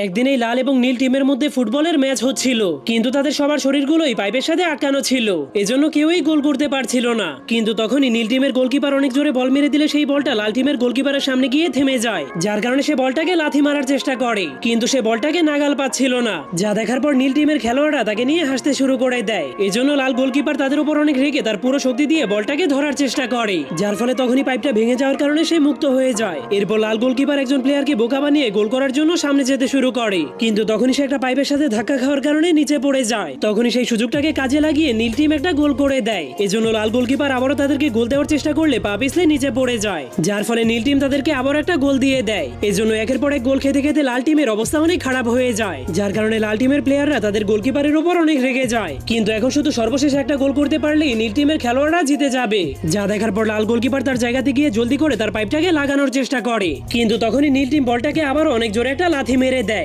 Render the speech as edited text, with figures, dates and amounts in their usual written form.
একদিন এই লাল এবং নীল টিমের মধ্যে ফুটবলের ম্যাচ হচ্ছিল, কিন্তু তাদের সবার শরীরগুলোই পাইপের সাথে আটকানো ছিল, এজন্য কেউই গোল করতে পারছিল না। কিন্তু তখনই নীল টিমের গোলকিপার অনেক জোরে বল মেরে দিলে সেই বলটা লাল টিমের গোলকিপারের সামনে গিয়ে থেমে যায়, যার কারণে সে বলটাকে লাথি মারার চেষ্টা করে, কিন্তু সে বলটাকে নাগাল পাচ্ছিল না। যা দেখার পর নীল টিমের খেলোয়াড়রা তাকে নিয়ে হাসতে শুরু করে দেয়। এজন্য লাল গোলকিপার তাদের উপর অনেক রেগে তার পুরো শক্তি দিয়ে বলটাকে ধরার চেষ্টা করে, যার ফলে তখনই পাইপটা ভেঙে যাওয়ার কারণে সে মুক্ত হয়ে যায়। এরপর লাল গোলকিপার একজন প্লেয়ারকে বোকা বানিয়ে গোল করার জন্য সামনে যেতে শুরু করে, কিন্তু তখনই সে একটা পাইপের সাথে ধাক্কা খাওয়ার কারণে নিচে পড়ে যায়। তখনই সেই সুযোগটাকে কাজে লাগিয়ে নীল টিম একটা গোল করে দেয়। এজন্য লাল গোলকিপার আবারও তাদেরকে গোল দেওয়ার চেষ্টা করলে পা পিছলে নিচে পড়ে যায়, যার ফলে নীল টিম তাদেরকে আবার একটা গোল দিয়ে দেয়। এজন্য একের পর এক গোল খেতে খেতে লাল টিমের অবস্থা অনেক খারাপ হয়ে যায়, যার কারণে লাল টিমের প্লেয়াররা তাদের গোলকিপারের উপর অনেক রেগে যায়। কিন্তু এখন শুধু সর্বশেষ একটা গোল করতে পারলেই নীল টিমের খেলোয়াড়রা জিতে যাবে। যা দেখার পর লাল গোলকিপার তার জায়গাতে গিয়ে জলদি করে তার পাইপটাকে লাগানোর চেষ্টা করে, কিন্তু তখনই নীল টিম বলটাকে আবারও অনেক জোরে একটা লাথি মেরে দেয়।